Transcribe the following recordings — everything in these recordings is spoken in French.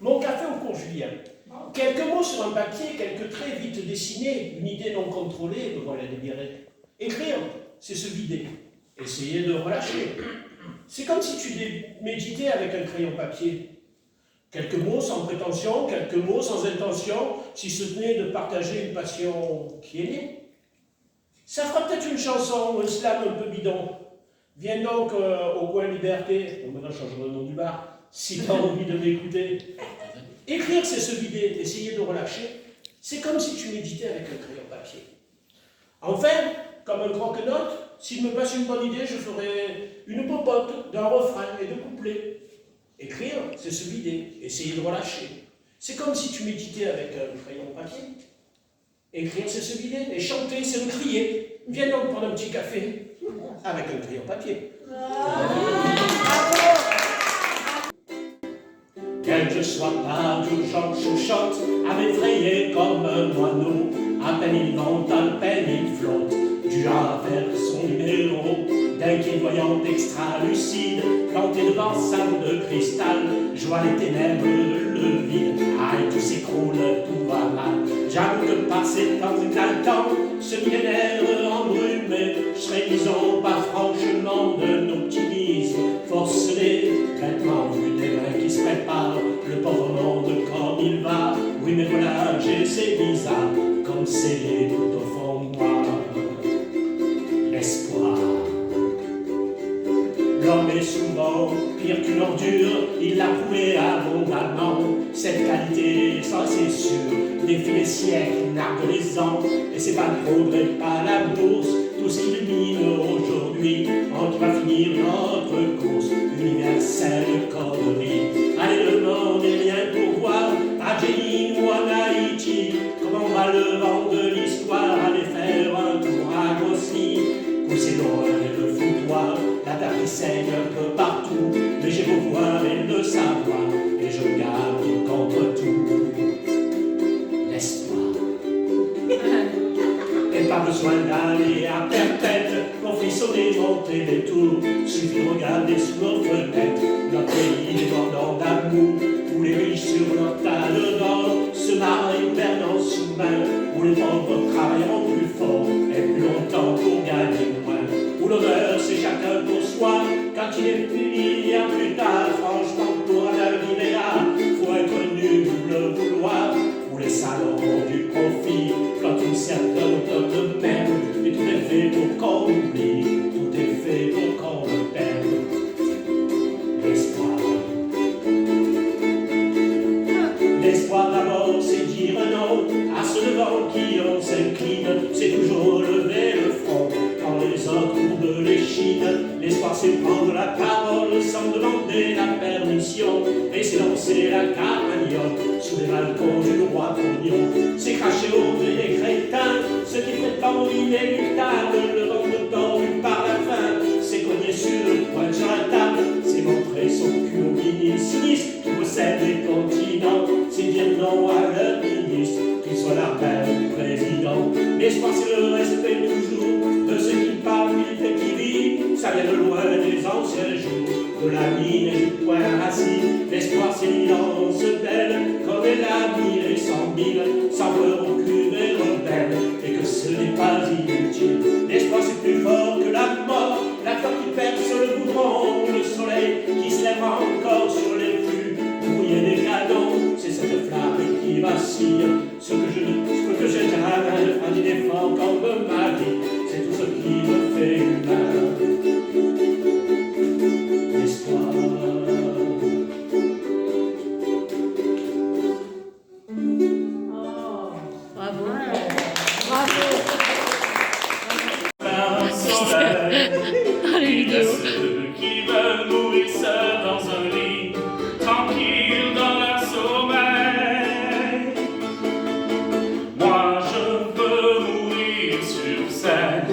Mon café au cours Julien. Quelques mots sur un papier, quelques traits vite dessinés, une idée non contrôlée, me voilà déliré. Écrire, c'est se vider. Essayer de relâcher. C'est comme si tu méditais avec un crayon papier. Quelques mots sans prétention, quelques mots sans intention, si ce n'est de partager une passion qui est née. Ça fera peut-être une chanson, un slam un peu bidon. Viens donc au coin Liberté, bon, maintenant je changerai le nom du bar, si tu as envie de m'écouter. Écrire, c'est se vider, essayer de relâcher. C'est comme si tu méditais avec un crayon papier. Enfin, comme un croque-note, s'il me passe une bonne idée, je ferai une popote d'un refrain et de couplets. Écrire, c'est se vider, essayer de relâcher. C'est comme si tu méditais avec un crayon papier. Écrire, c'est se vider, et chanter, c'est le crier. Viens donc prendre un petit café avec un crayon papier. Quel que je sois pas d'urgence, chuchote, à m'effrayer comme un moineau. À peine il monte, à peine il flotte, du A vers son numéro. D'inquiet voyante extra-lucide, planté devant salle de cristal, je vois les ténèbres, le vide, aïe, tout s'écroule, tout va mal. J'avoue que par ces temps exaltants, ce millénaire embrumé, je serais, disons, pas franchement d'un optimisme forcené, bêtement vu des mains qui se préparent, le pauvre monde comme il va. Oui, mais voilà, j'ai ces bizarre, comme scellé tout au fond de moi. L'espoir. L'homme est souvent pire qu'une ordure, il l'a prouvé abondamment. Cette qualité, ça c'est sûr, défie les siècles, nargue les ans. Et c'est pas le progrès, pas la bourse, tout ce qui illumine aujourd'hui, en qui va finir notre course universelle connerie. Allez, demandez rien pour voir, à Jenny ou à Haïti, comment va le vent de l'histoire, allez faire un tour à Gossi, pousser loin le foutoir. La terre qui saigne un peu partout, mais j'ai beau voir et le savoir, et je me garde contre tout. L'espoir. Et pas besoin d'aller à perpète pour frissonner, monter les tours. Suffit de regarder sous nos fenêtres notre pays débordant d'amour, où les riches sur leur tas de d'or se marrent et gouvernent sous main, où les pauvres travailleront plus fort et plus longtemps pour gagner moins, où l'honneur c'est chacun pour soi, quand il est fini, il y a plus tard. Franchement, pour la vie là, faut être nul ou le vouloir, où les salons ont du profit, quand une certaine hauteur de merde, et tout est fait pour qu'on oublie, tout est fait pour qu'on le perde. L'espoir. L'espoir d'abord, c'est dire non à ceux devant qui on s'incline, c'est toujours lever le front quand les autres courbent l'échine. L'espoir, c'est prendre la parole sans demander la permission, et c'est lancer la carmagnole sous les balcons du roi Pognon. C'est cracher au nez des crétins, ce qui prétend inéluctable, le vent de tordu par la faim, c'est cogner sur le poing sur la table, c'est montrer son cul au ministre qui possède les continents, c'est dire non à leur ministre, qu'il soit l'armée ou président. L'espoir, c'est le respect toujours de ceux qui parlent, qui fait, qui vit, ça vient de loin des anciens jours, de la mine et du point assis. L'espoir, c'est l'immense belle, comme elle a mille et 100 000, sans peur aucune et rebelle, et que ce n'est pas inutile. L'espoir, c'est plus fort que la mort, la fleur qui perce le goudron, le soleil qui se lève encore sur les flux brouillés des canons. C'est cette flamme qui vacille, ce que j'ai jamais à défend comme ma vie, c'est tout ce qui me fait humain. L'espoir. Oh, bravo. Bravo. Et de ceux qui veulent mourir seuls dans un lit, tranquille dans leur sommeil. Moi je veux mourir sur scène,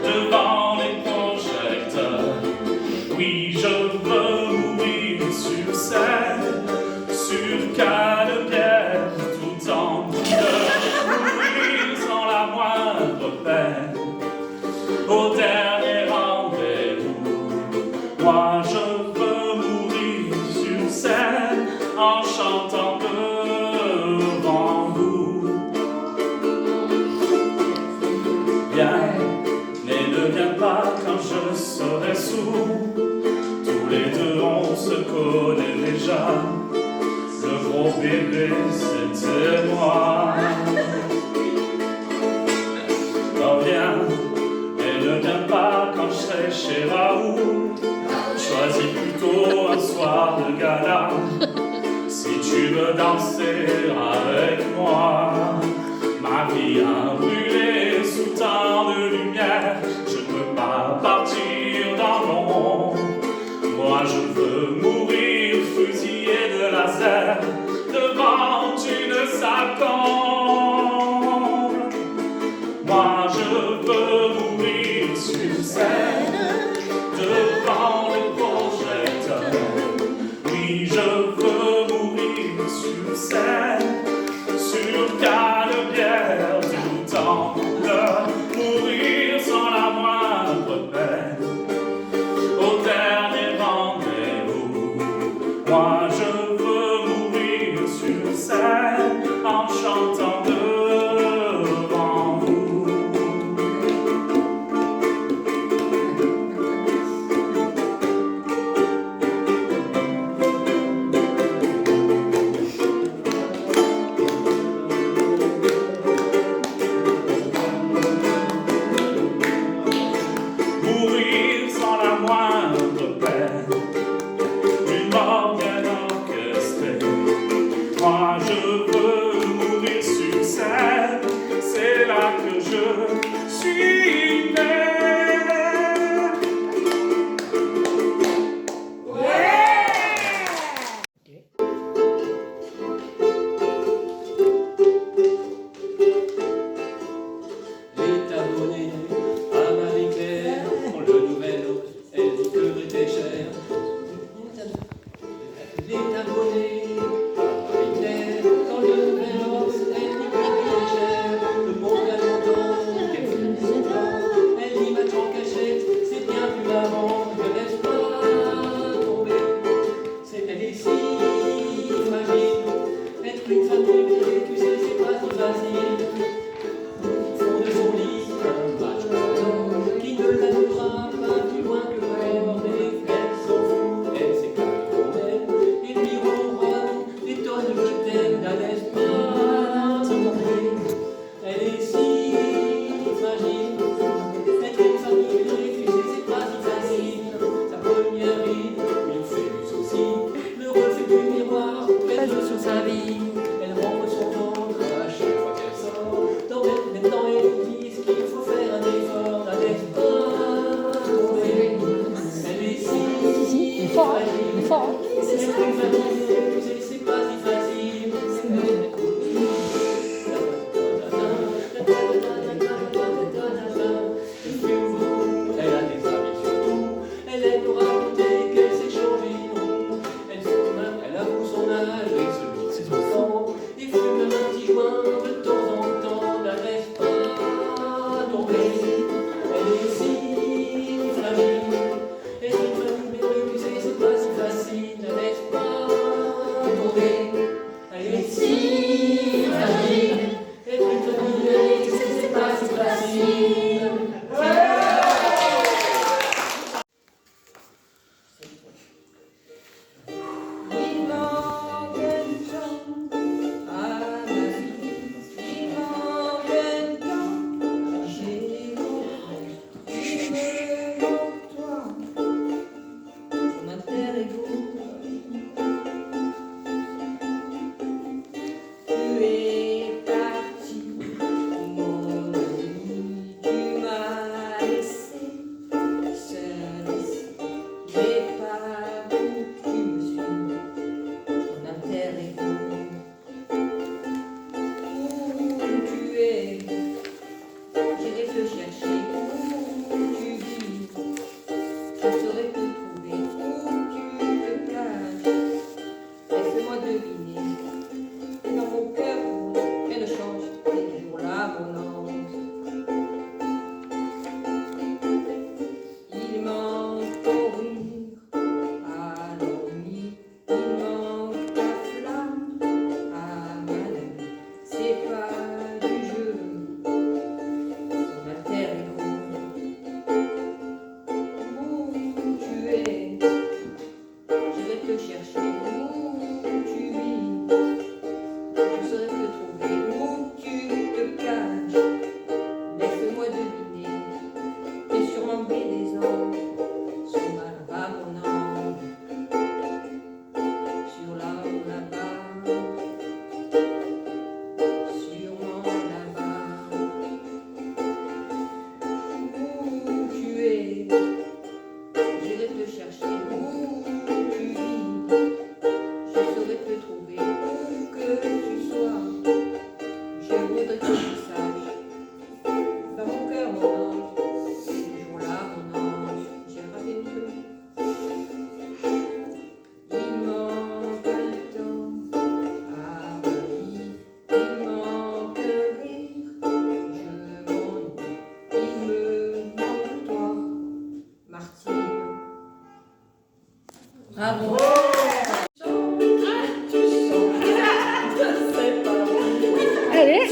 devant les projecteurs. Oui, je veux mourir sur scène, sur Canebière, tout en douleur, mourir sans la moindre peine. Au dernier rendez-vous, moi je veux mourir sur scène en dessous. Tous les deux on se connaît déjà. Le gros bébé c'était moi. Oh viens, et ne viens pas quand je serai chez Raoul. Choisis plutôt un soir de gala. Si tu veux danser avec moi. Ma vie a brûlé sous tant de lumière. Je ne peux pas partir dans l'ombre. Moi je veux mourir fusillé de laser devant une salle d'ombre. Moi je veux mourir sur scène devant les projecteurs. Oui, je veux mourir sur scène, sur Canebière, tout en douleur, mourir sans la moindre peine. Au dernier rendez-vous, moi je veux mourir sur scène en chantant devant vous. Mourir sans la moindre peine, une mort bien orchestrée. Moi je veux mourir sur scène, c'est là que je suis né. Les abonnés à Marie-Claire ont le nouvel eau, elle dit que le thé cher. Les abonnés à Marie-Claire ont le nouvel eau, elle dit que le thé cher. Le bon gars longtemps, qu'elle fait son temps, elle dit match en cachette, c'est bien plus marrant, je laisse pas tomber. C'est elle ici, imagine, être une famille, tu sais, c'est pas si facile. Fond de son lit, un match qui ne l'amènera pas plus loin que mort. Mais elle s'en fout, elle s'éclate quand même. Et lui ronronne des tonnes de je t'aime, la laisse pas tomber. Elle est si fragile, être une famille, refuser c'est pas si facile. Sa première vie, lui fait du souci, le reflet du miroir pèse sur sa vie. Elle rentre son ventre à chaque fois qu'elle sort. Maintenant elle dit qu'il faut faire un effort, la laisse pas tomber. Elle est si fragile, c'est une famille, tu sais, c'est pas si facile. Elle a des amis surtout, elle aime nous raconter qu'elle s'est changée, non. Elle fume, elle avoue son âge et celui de ses enfants, et fume un petit joint de temps en temps, la laisse pas tomber. Elle est si fragile, et une famille, mais tu sais, c'est pas si facile, la laisse pas mon ange, sur l'arbre là-bas, sûrement là-bas, où tu es, j'irai te chercher, où tu vis, je saurai te trouver, où que tu sois, je voudrais que tu saches, dans mon cœur mon ange, c'est toujours là mon ange, j'ai raté une peu. Il manque un temps à ma vie, il manque un rire, je m'ennuie, il me manque toi, Martine. Bravo. Allez.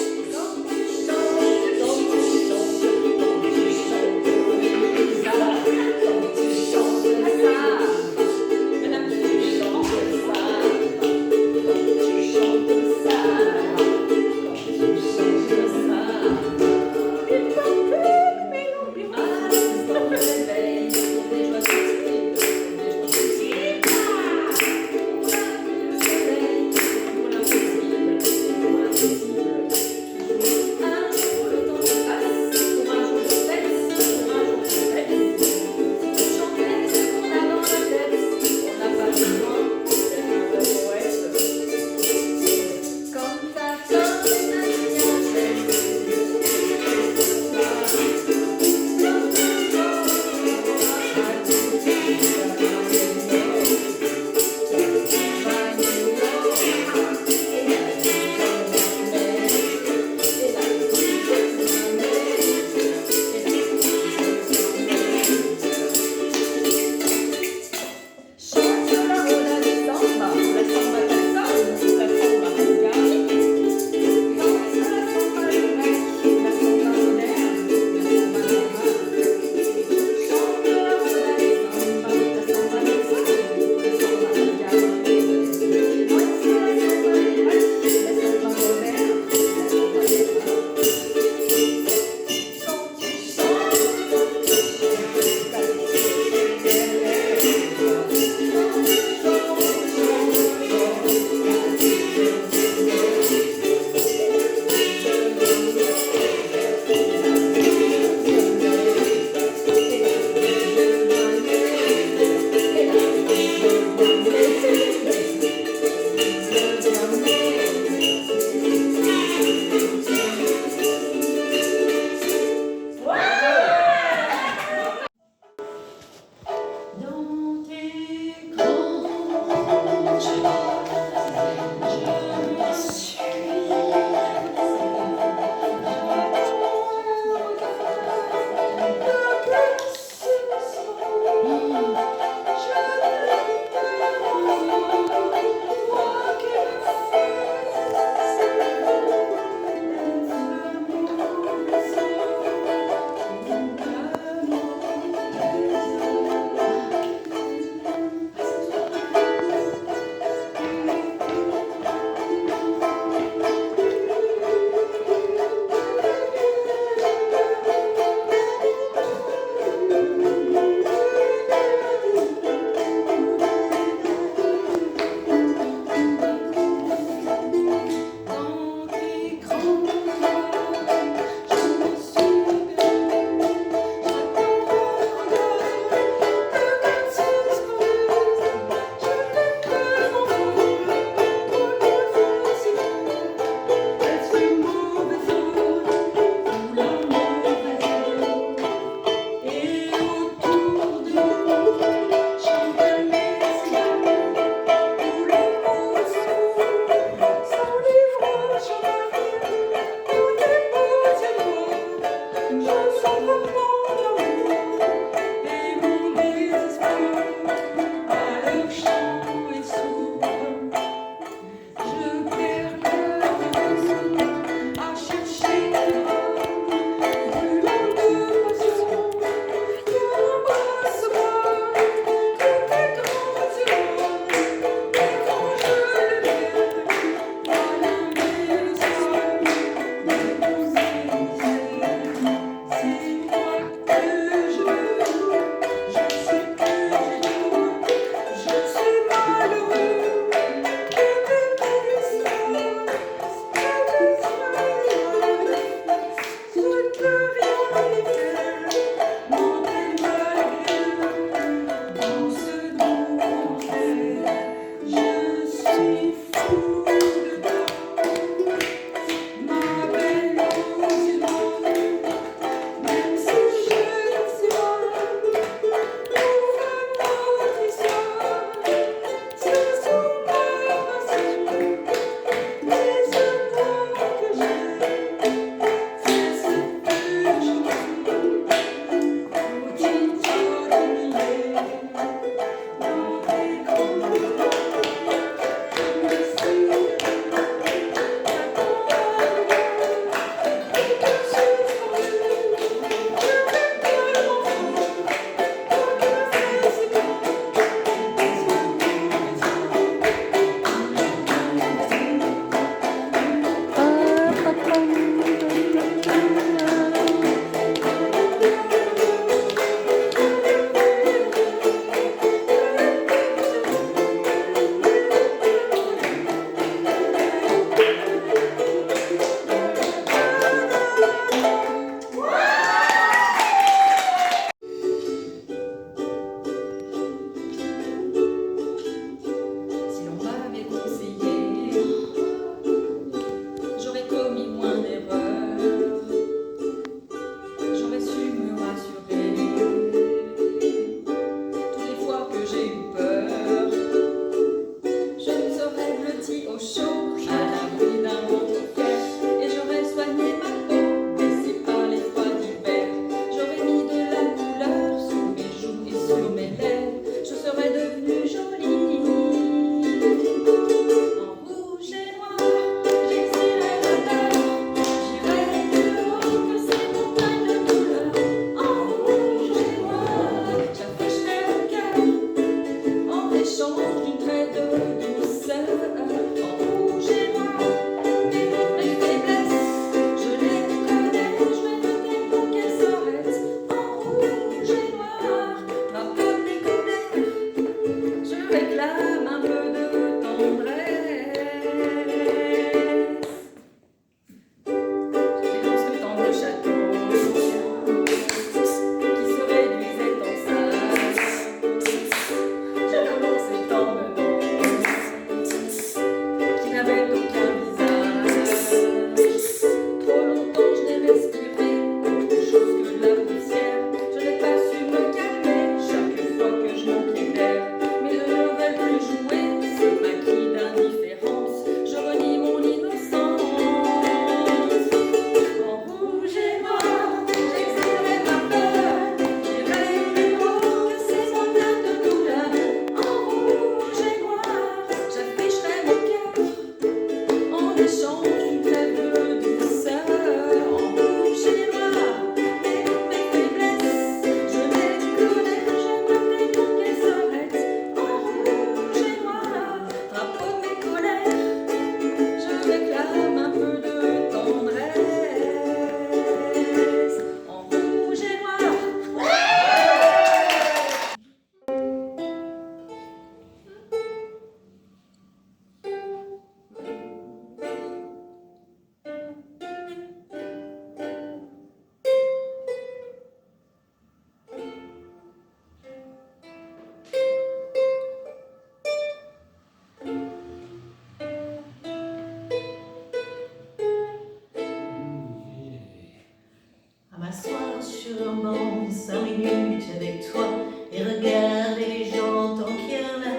sur un banc 5 minutes avec toi et regarder les gens tant qu'il y en a.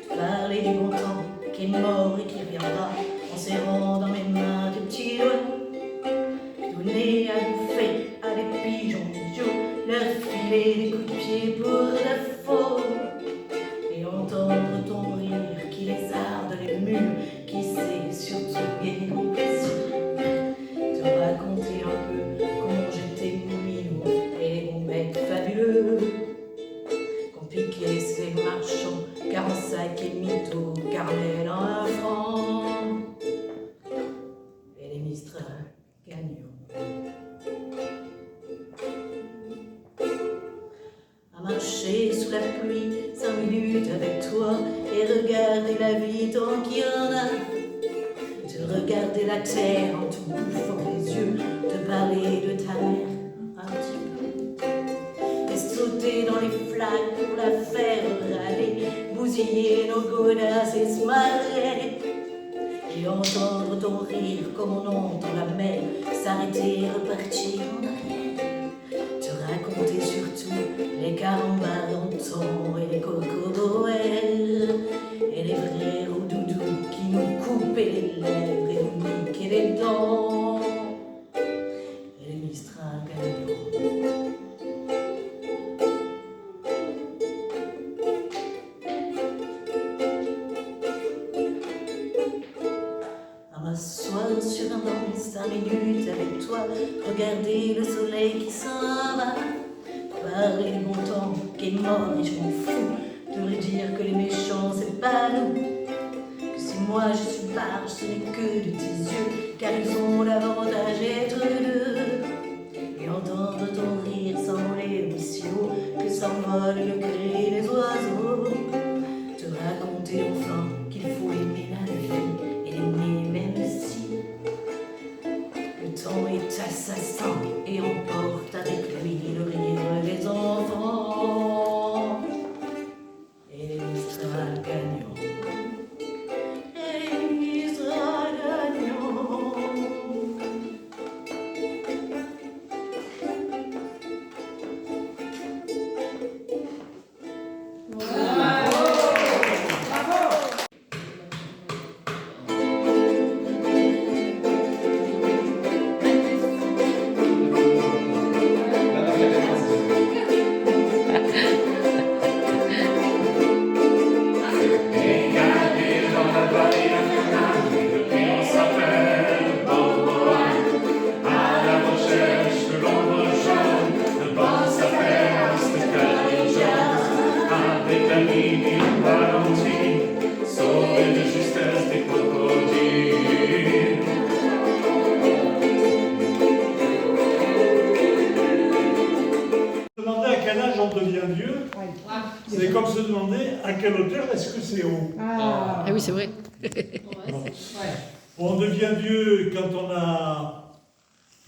Te parler du bon temps qui est mort et qui reviendra en serrant dans mes mains tes petits doigts. Donner à bouffer à des pigeons idiots, leur filer des coups de pied pour la faute. Et entendre ton rire qui lézarde les murs, qui sait surtout guérir mon plaisir. Te raconter un peu comment j'étais mignon et mon mec fabuleux. Qu'on piquait ses marchands, car en sac et mytho, caramel en un franc. Et les Mistral gagnants. À marcher sous la pluie 5 minutes avec toi et regarder la vie tant qu'il y en a. Te regarder la terre en te bouffant les yeux, te parler de ta mère un petit peu. Et sauter dans les flaques pour la faire râler, bousiller nos godasses et se marrer. Et entendre ton rire comme on entend la mer s'arrêter et repartir en arrière. Te raconter surtout les carambars d'antan et les cocoboels et les vrais roudoudous qui nous coupaient les lèvres et nous niquaient les dents. Et les Mistral gagnants. À m'asseoir sur un banc 5 minutes avec toi, regarder le soleil qui s'en va, parler du bon temps qui est mort et je m'en fous, de lui dire que les méchants c'est pas nous, que si moi je suis barge ce n'est que de tes yeux, car ils ont l'avantage d'être deux. Et entendre ton rire s'envoler aussi haut que s'envole le cri des oiseaux. Te raconter enfin qu'il faut aimer la vie et l'aimer même si le temps est assassin et emporte avec lui le rire des enfants. Et les Mistral gagnants. Et les Mistral gagnants. Demander à quel âge on devient vieux, c'est comme se demander à quelle hauteur est-ce que c'est haut. Ah oui, c'est vrai. On devient vieux quand on a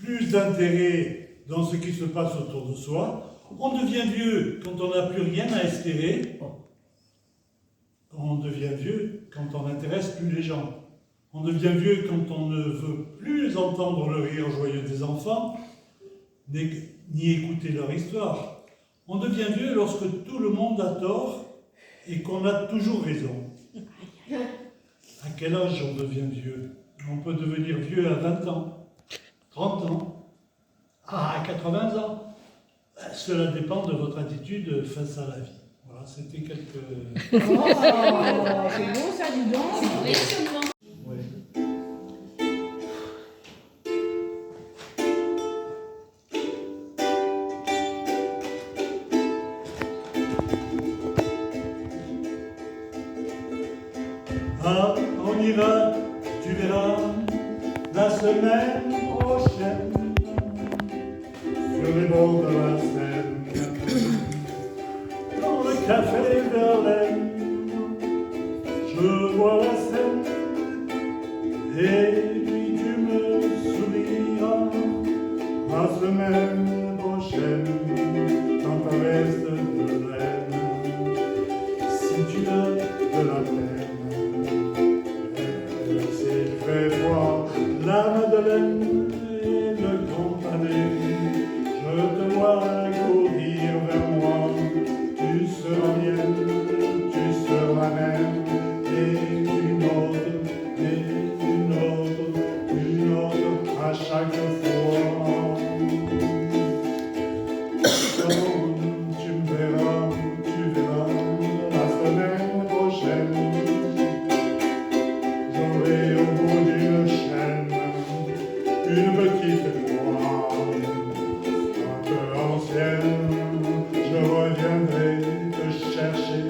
plus d'intérêt dans ce qui se passe autour de soi. On devient vieux quand on n'a plus rien à espérer. On devient vieux quand on n'intéresse plus les gens. On devient vieux quand on ne veut plus entendre le rire joyeux des enfants, ni écouter leur histoire. On devient vieux lorsque tout le monde a tort et qu'on a toujours raison. À quel âge on devient vieux? On peut devenir vieux à 20 ans, 30 ans, à 80 ans. Cela dépend de votre attitude face à la vie. Voilà, c'était quelques... Oh, c'est beau ça, dis donc. Ouais. Ah, on ira, tu verras, la semaine prochaine, sur les bords de la Seine, dans le café Verlaine, je vois la Seine, et puis tu me souriras, la semaine prochaine, dans ta veste de laine, si tu as de la peine. S'il fait froid, la Madeleine et le Grand Palais, je chercher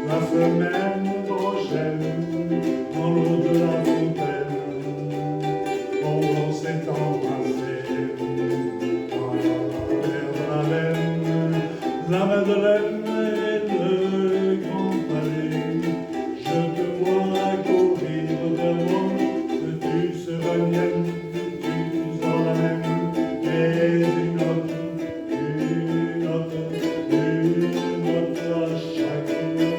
la semaine prochaine dans l'eau de la fontaine. On s'est embrassé dans la mer de la laine, la Madeleine et le Grand Palais. Je te vois courir devant, que tu seras mienne, tu seras la même, et une autre à chaque fois.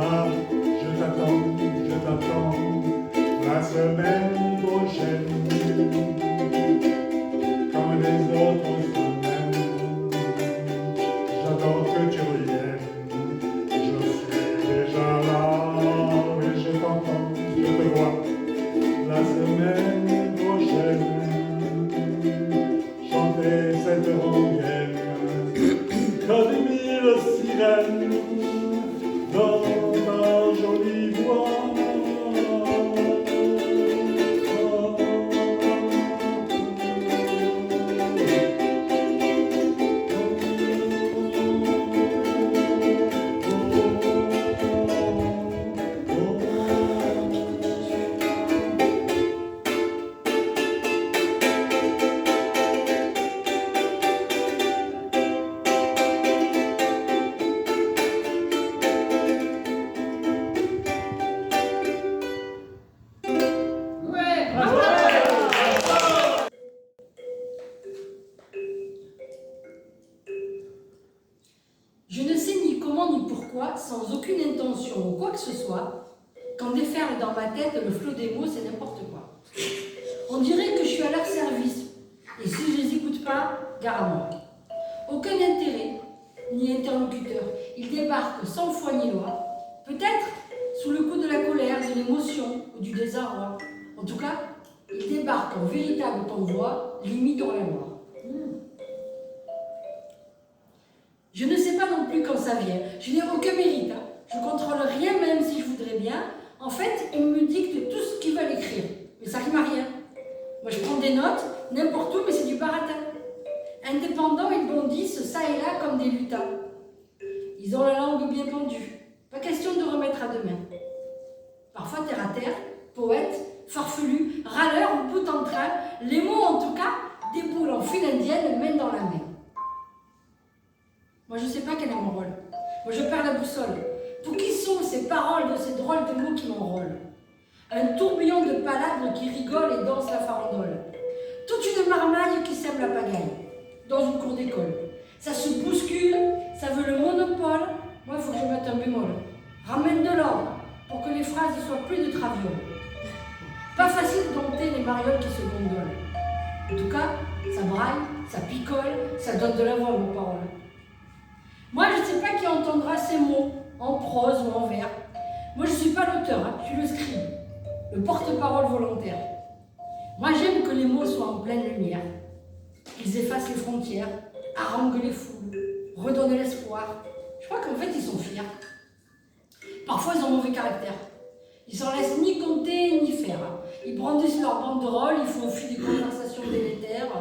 Ah, je t'attends, la semaine prochaine, comme les autres semaines. J'attends que tu reviennes, je suis déjà là, et je t'entends, je te vois, la semaine prochaine, chanter cette rengaine, comme des mille sirènes, dans ta jolie voix. Je ne sais ni comment ni pourquoi, sans aucune intention ou quoi que ce soit, quand déferle dans ma tête le flot des mots, c'est n'importe quoi. On dirait que je suis à leur service, et si je les écoute pas, gare à moi. Aucun intérêt, ni interlocuteur, ils débarquent sans foi ni loi, peut-être sous le coup de la colère, de l'émotion ou du désarroi. En tout cas, ils débarquent en véritable convoi, limite hors la loi. Je ne sais pas non plus quand ça vient. Je n'ai aucun mérite. Hein. Je contrôle rien même si je voudrais bien. En fait, ils me dictent tout ce qu'ils veulent écrire. Mais ça rime à rien. Moi, je prends des notes, n'importe où, mais c'est du baratin. Indépendants, ils bondissent ça et là comme des lutins. Ils ont la langue bien pendue. Pas question de remettre à demain. Parfois terre à terre, poète, farfelu, râleur ou bout en train, les mots en tout cas déboulent en file indienne, main dans la main. Moi, je ne sais pas quel est mon rôle. Moi, je perds la boussole. Pour qui sont ces paroles de ces drôles de mots qui m'enrôlent? Un tourbillon de palabres qui rigole et danse la farandole. Toute une marmaille qui sème la pagaille. Dans une cour d'école. Ça se bouscule, ça veut le monopole. Moi, il faut que je mette un bémol. Ramène de l'ordre pour que les phrases ne soient plus de traviole. Pas facile de dompter les marioles qui se gondolent. En tout cas, ça braille, ça picole, ça donne de la voix aux paroles. Moi, je ne sais pas qui entendra ces mots, en prose ou en vers. Moi, je ne suis pas l'auteur, hein, je suis le scribe, le porte-parole volontaire. Moi, j'aime que les mots soient en pleine lumière, qu'ils effacent les frontières, haranguent les foules, redonnent l'espoir. Je crois qu'en fait, ils sont fiers. Parfois, ils ont mauvais caractère. Ils s'en laissent ni compter ni faire. Ils brandissent leur banderole, ils font fi des conversations délétères.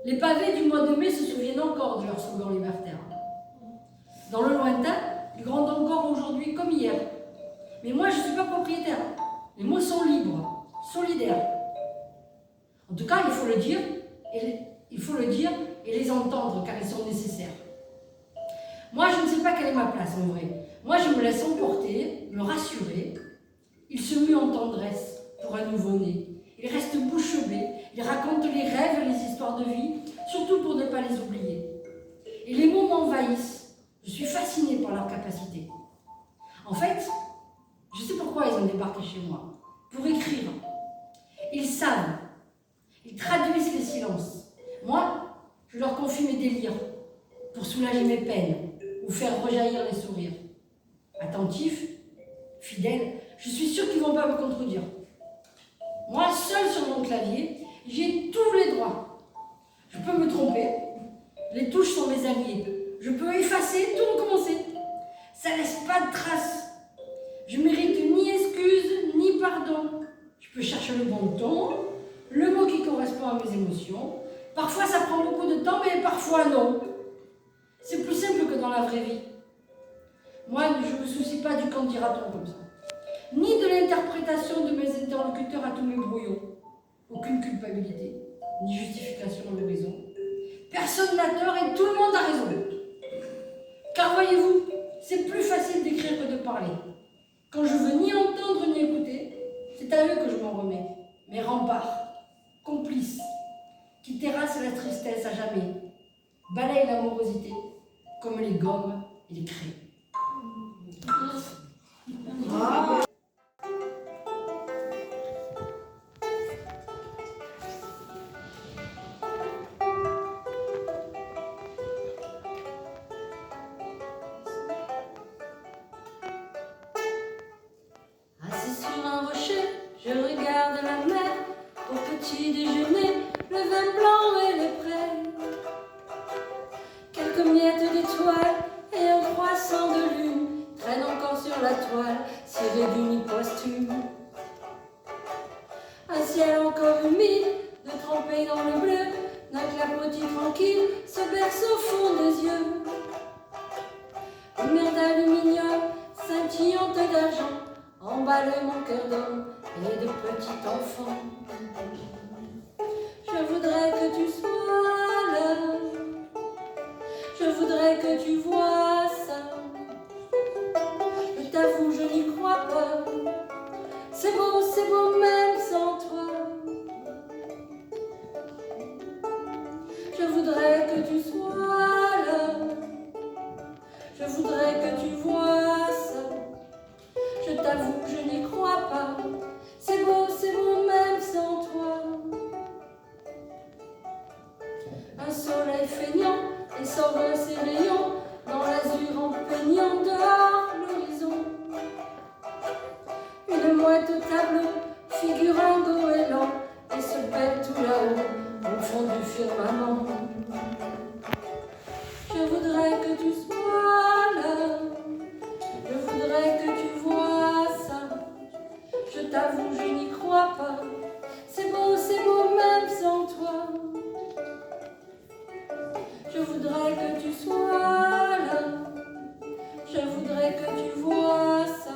Les pavés du mois de mai se souviennent encore de leur slogan libertaire. Dans le lointain, ils grondent encore aujourd'hui comme hier. Mais moi, je ne suis pas propriétaire. Les mots sont libres, solidaires. En tout cas, il faut le dire et les entendre car ils sont nécessaires. Moi, je ne sais pas quelle est ma place en vrai. Moi, je me laisse emporter, me rassurer. Il se mue en tendresse pour un nouveau-né. Il reste bouche bée. Il raconte les rêves et les histoires de vie, surtout pour ne pas les oublier. Et les mots m'envahissent. Je suis fascinée par leur capacité. En fait, je sais pourquoi ils ont débarqué chez moi. Pour écrire. Ils savent. Ils traduisent les silences. Moi, je leur confie mes délires pour soulager mes peines ou faire rejaillir les sourires. Attentifs, fidèles, je suis sûre qu'ils ne vont pas me contredire. Moi, seule sur mon clavier, j'ai tous les droits. Je peux me tromper. Les touches sont mes alliés. Je peux effacer, tout recommencer. Ça laisse pas de traces. Je mérite ni excuse, ni pardon. Je peux chercher le bon ton, le mot qui correspond à mes émotions. Parfois, ça prend beaucoup de temps, mais parfois non. ma vraie vie. Moi, je ne me soucie pas du qu'en dira-t-on comme ça, ni de l'interprétation de mes interlocuteurs à tous mes brouillons. Aucune culpabilité, ni justification de raison. Personne n'a tort et tout le monde a raison. Car voyez-vous, c'est plus facile d'écrire que de parler. Quand je veux ni entendre ni écouter, c'est à eux que je m'en remets. Mes remparts, complices, qui terrassent la tristesse à jamais, balayent l'amorosité comme les gommes et les craies. Assis sur un rocher, je regarde la mer. Au petit déjeuner, le vin blanc et les prés. Quelques miettes d'étoiles et un croissant de lune traînent encore sur la toile, ciré d'unis posthume. Un ciel encore humide, de tremper dans le bleu, d'un clapotis tranquille se berce au fond des yeux. Une mer d'aluminium scintillante d'argent emballe mon cœur d'homme et de petit enfant. Je voudrais que tu sois là, je voudrais que tu vois ça. Je t'avoue, je n'y crois pas, c'est beau même sans toi. Je voudrais que tu sois là, je voudrais que tu vois ça. Je t'avoue, je n'y crois pas, c'est beau même sans toi. Un soleil feignant et s'envole ses rayons dans l'azur empeignant dehors l'horizon. Une mouette au tableau figure un goéland et se pèle tout là-haut au fond du firmament. Je voudrais que tu sois là, je voudrais que tu vois ça. Je t'avoue, je n'y crois pas, c'est beau même sans toi. Je voudrais que tu sois là, je voudrais que tu vois ça.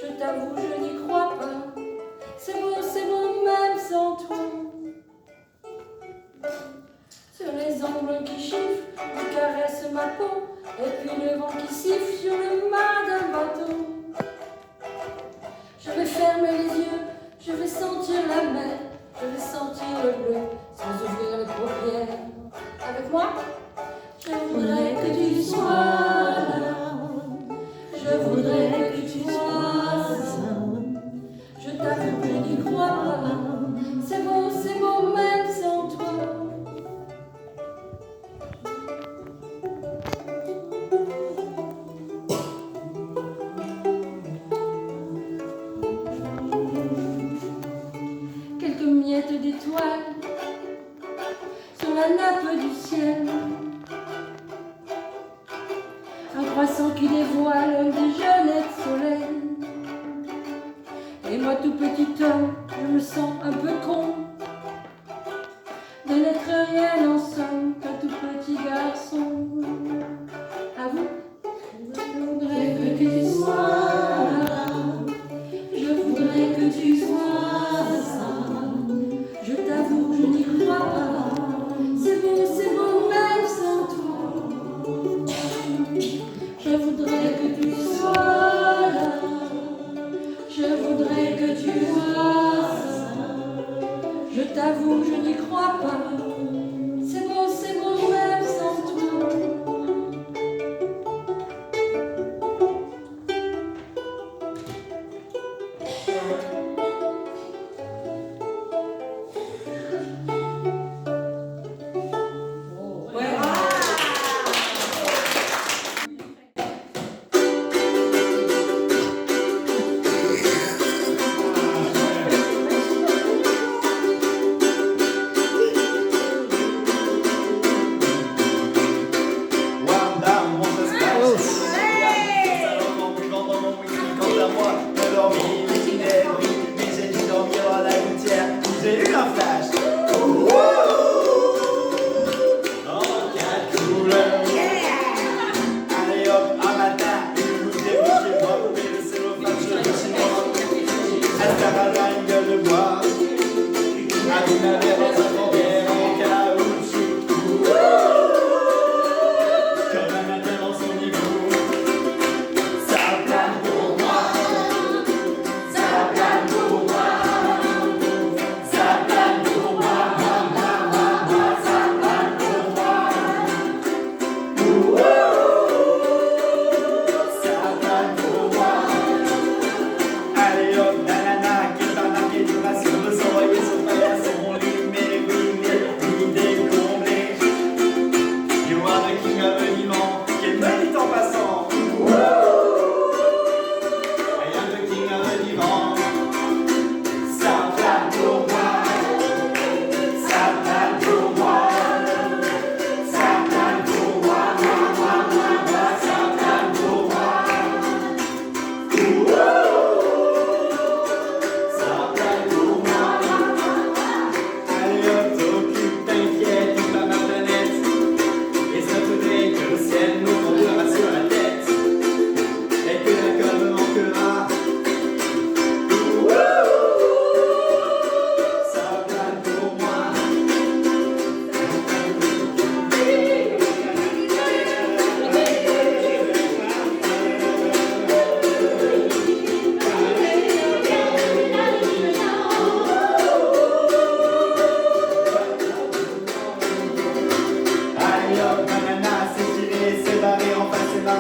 Je t'avoue, je n'y crois pas, c'est beau même sans toi. Sur les ongles qui chiffrent, qui caressent ma peau, et puis le vent qui siffle sur le mât d'un bateau. Je vais fermer les yeux, je vais sentir la mer, je vais sentir le bleu, sans ouvrir les paupières. Avec moi, je voudrais que tu sois là, je voudrais que tu sois ça. Je t'avoue que je n'y crois pas, c'est beau même sans toi. Quelques miettes d'étoiles sur la nappe du ciel, un croissant qui dévoile un déjeuner de soleil. Et moi tout petit homme, je me sens un peu con de n'être rien en somme qu'un tout petit garçon. À vous, je voudrais que tu sois là, je voudrais que tu sois ça. Je t'avoue, je n'y crois pas, c'est beau même sans toi. Je voudrais que tu sois là, je voudrais que tu vois ça. Je t'avoue, je n'y crois pas, c'est beau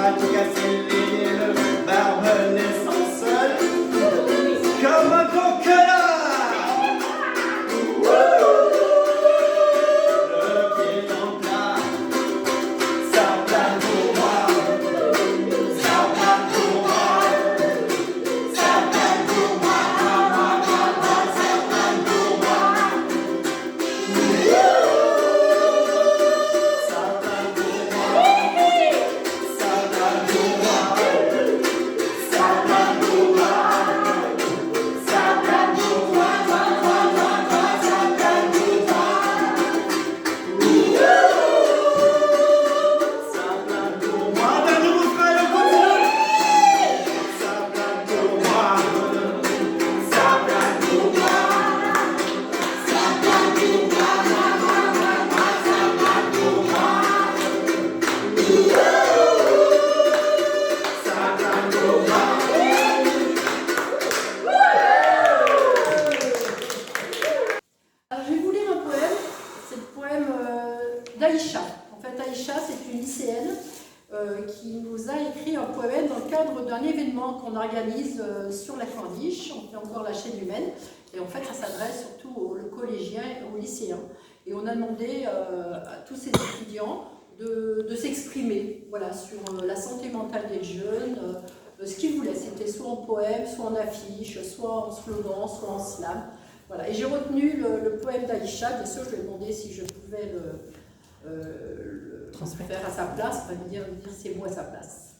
va tout casser les le barbelé sans sol comme un coquelin. Le pied dans le plat, ça plane pour moi, ça plane pour moi, ça plane pour moi, ça plane pour moi. Ça plane pour moi, ça plane pour moi, ça plane pour moi, ça plane pour moi, ça plane pour moi. Ça plane pour moi, d'un nouveau frère au continent. Ça plane pour moi, ça plane pour moi, ça plane pour moi, ça plane pour moi. Ça plane pour moi. Alors, je vais vous lire un poème. C'est le poème d'Aïcha. En fait, Aïcha, c'est une lycéenne qui nous a écrit un poème dans le cadre d'un événement qu'on organise sur la Corniche. On fait encore la chaîne humaine. Et en fait, ça s'adresse surtout aux collégiens et aux lycéens. Et on a demandé à tous ces étudiants de s'exprimer, voilà, sur la santé mentale des jeunes, ce qu'ils voulaient. C'était soit en poème, soit en affiche, soit en slogan, soit en slam. Voilà. Et j'ai retenu le poème d'Aïcha. Bien sûr, je lui ai demandé si je pouvais le transmettre à sa place, enfin, lui dire c'est moi à sa place.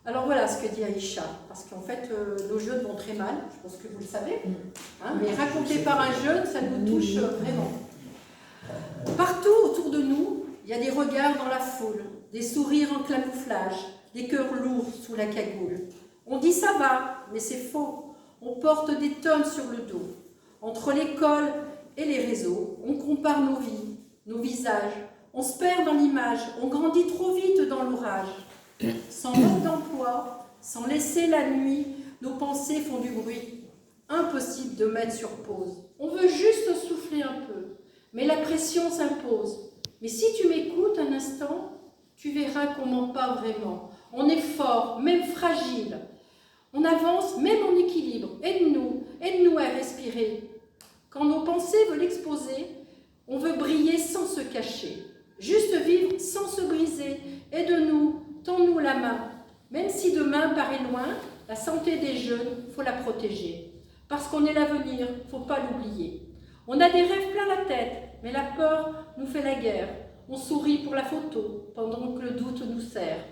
Alors voilà ce que dit Aïcha, parce qu'en fait nos jeunes vont très mal, je pense que vous le savez, hein, mais raconté par un jeune, ça nous touche vraiment. Partout autour de nous, il y a des regards dans la foule, des sourires en camouflage, des cœurs lourds sous la cagoule. On dit ça va, mais c'est faux, on porte des tonnes sur le dos. Entre l'école et les réseaux, on compare nos vies, nos visages, on se perd dans l'image, on grandit trop vite dans l'orage. Sans mode d'emploi, sans laisser la nuit, nos pensées font du bruit. Impossible de mettre sur pause. On veut juste souffler un peu, mais la pression s'impose. Mais si tu m'écoutes un instant, tu verras qu'on ment pas vraiment. On est fort, même fragile. On avance, même en équilibre. Aide-nous à respirer. Quand nos pensées veulent exploser, on veut briller sans se cacher. Juste vivre sans se briser. Aide-nous, tends-nous la main. Même si demain paraît loin, la santé des jeunes, faut la protéger. Parce qu'on est l'avenir, faut pas l'oublier. On a des rêves plein la tête, mais la peur nous fait la guerre. On sourit pour la photo, pendant que le doute nous serre.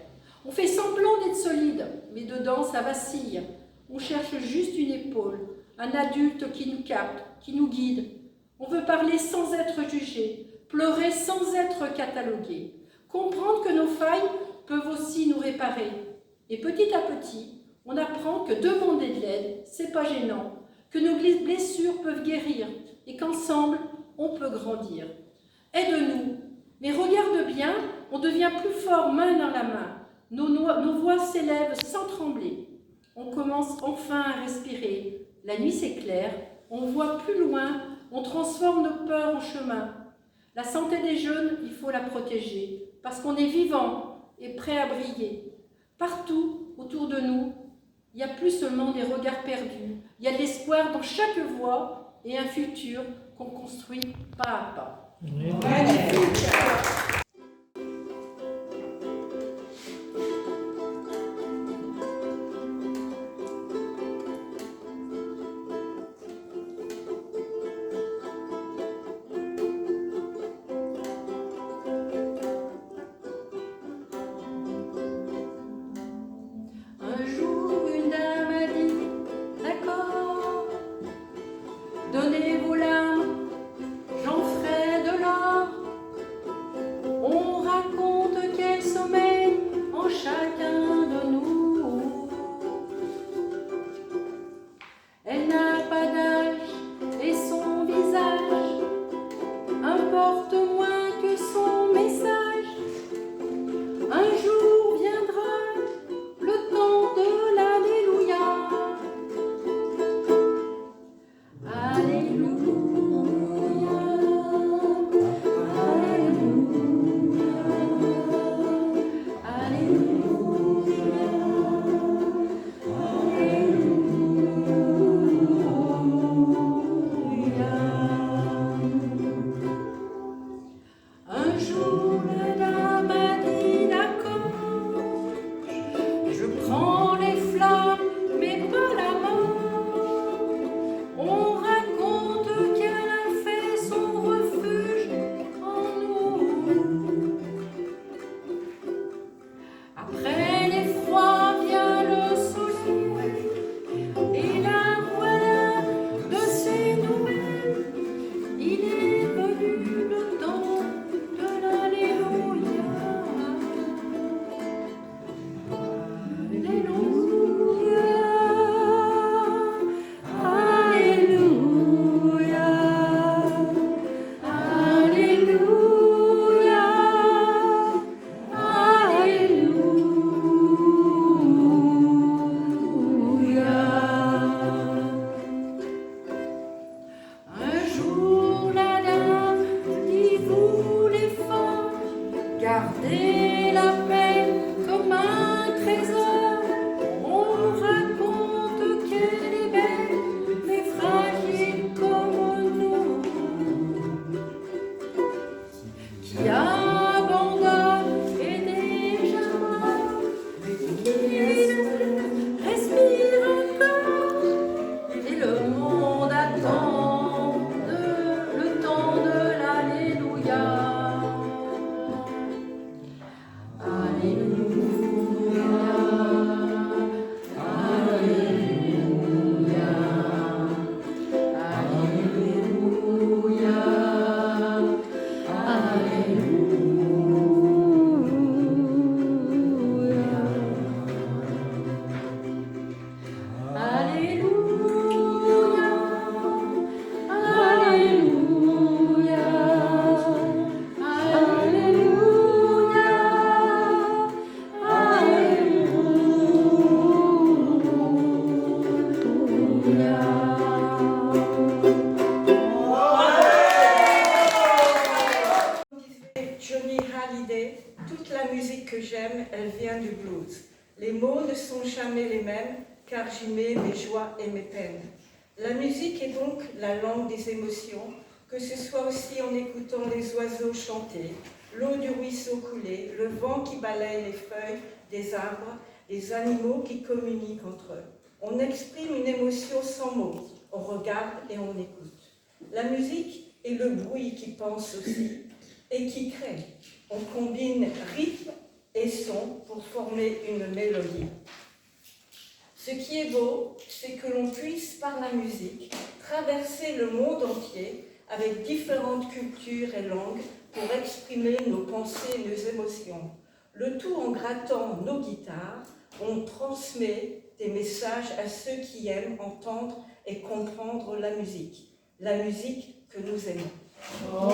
On fait semblant d'être solide, mais dedans ça vacille. On cherche juste une épaule, un adulte qui nous capte, qui nous guide. On veut parler sans être jugé, pleurer sans être catalogué. Comprendre que nos failles peuvent aussi nous réparer. Et petit à petit, on apprend que demander de l'aide, c'est pas gênant, que nos blessures peuvent guérir et qu'ensemble, on peut grandir. Aide-nous, mais regarde bien, on devient plus fort main dans la main. Nos voix s'élèvent sans trembler. On commence enfin à respirer. La nuit s'éclaire, on voit plus loin, on transforme nos peurs en chemin. La santé des jeunes, il faut la protéger, parce qu'on est vivant et prêt à briller. Partout autour de nous, il n'y a plus seulement des regards perdus, il y a de l'espoir dans chaque voix et un futur qu'on construit pas à pas. Magnifique. Un jour, une dame a dit, d'accord, donnez vos larmes, j'en ferai de l'or. On raconte quel sommeil en chacun de nous. Elle n'a pas d'âge et son visage importe moins que son message. Un jour viendra le temps de l'Alléluia. Alléluia. Alléluia. Alléluia. garder la paix comme un trésor. On raconte qu'elle est belle, mais fragile comme nous, qui abandonne et déjà mort, qui respire encore, et le monde attend le temps de l'Alléluia. Alléluia, Alléluia, Alléluia, Johnny Hallyday, toute la musique que j'aime, elle vient du blues. Les mots ne sont jamais les mêmes, car j'y mets mes joies et mes peines. La musique est donc la langue des émotions, que ce soit aussi en écoutant les oiseaux chanter, l'eau du ruisseau couler, le vent qui balaye les feuilles des arbres, des animaux qui communiquent entre eux. On exprime une émotion sans mots, on regarde et on écoute. La musique est le bruit qui pense aussi et qui crée. On combine rythme et son pour former une mélodie. Ce qui est beau, c'est que l'on puisse, par la musique, traverser le monde entier avec différentes cultures et langues pour exprimer nos pensées et nos émotions. Le tout en grattant nos guitares, on transmet des messages à ceux qui aiment entendre et comprendre la musique que nous aimons. oh.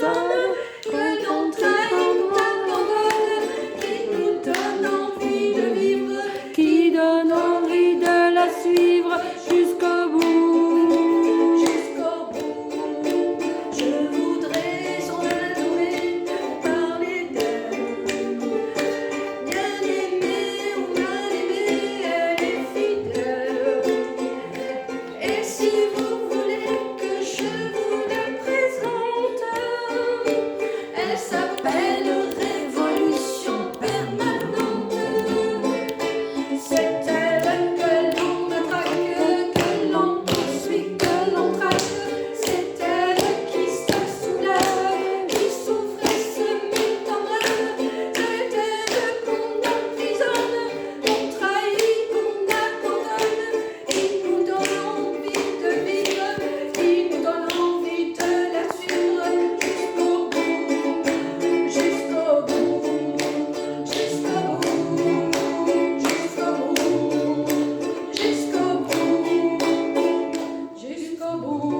personne, que l'on trahit ou abandonne, qui nous donne envie de vivre, qui donne envie de la suivre jusqu'au bout. Jusqu'au bout, je voudrais son adorer, parler d'elle. Bien aimée ou mal aimée, elle est fidèle. Et si vous voulez que je vous la présente, elle s'appelle Révolution permanente. C'est elle que l'on attaque, que l'on poursuit, que l'on traque. C'est elle qui se soulève, qui souffre et se met en rêve. C'est elle qu'on emprisonne, qu'on trahit, qu'on abandonne. Il nous donne envie de vivre, il nous donne envie de la suivre jusqu'au bout, jusqu'au bout, jusqu'au bout, jusqu'au bout, jusqu'au bout.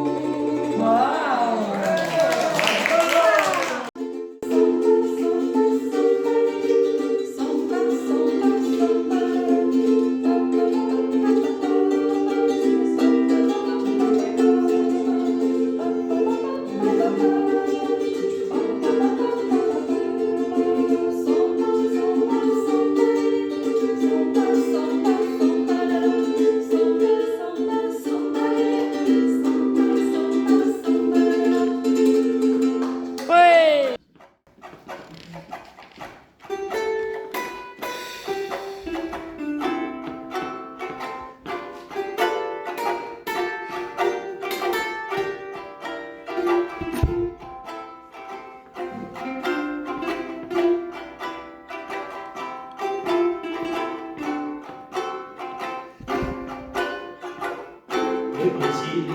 Le Brésil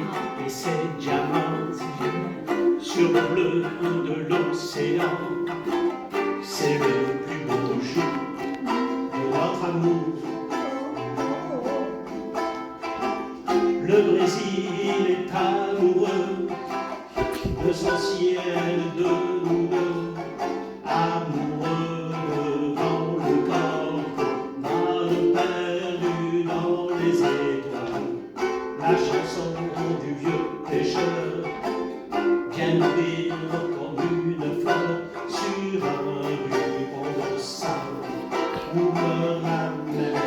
et ses diamants sur le bleu de l'océan, c'est le plus beau jour de notre amour. Le Brésil est amoureux de son ciel, de nous deux, amoureux devant le corps, mal perdu dans les étoiles. La chanson du vieux pêcheur vient nous dire comme une fleur sur un ruban de sable où meurt la mer.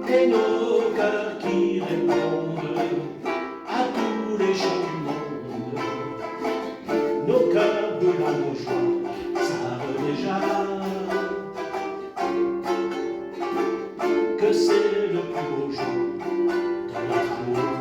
Et nos cœurs qui répondent à tous les chants du monde, nos cœurs brûlants de joie savent déjà que c'est le plus beau jour de notre amour.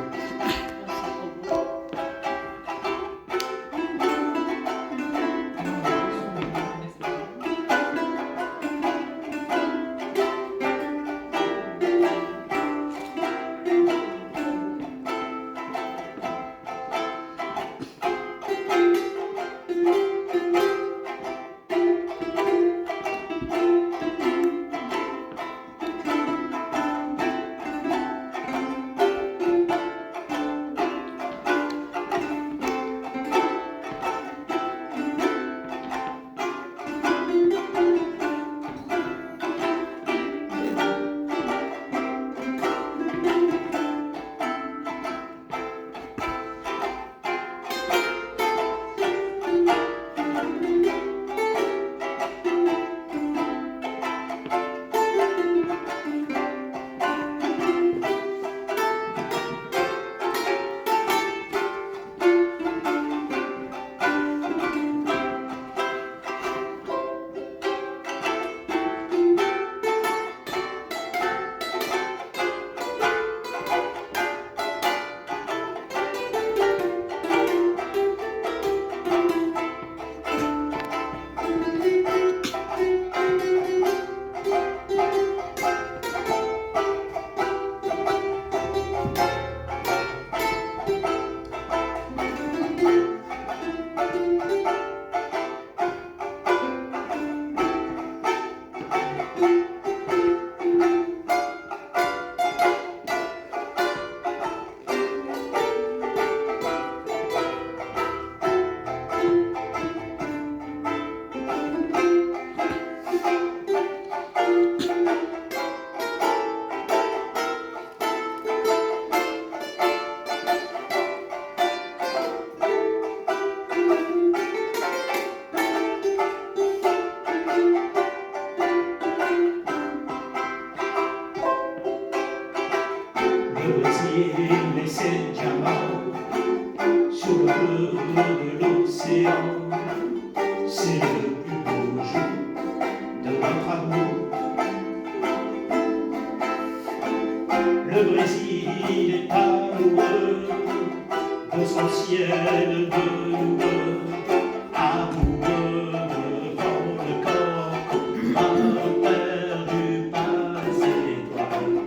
de l'océan. C'est le plus beau jour de notre amour. Le Brésil est amoureux de son ciel de nous, amoureux devant le corps a perdu par ses étoiles.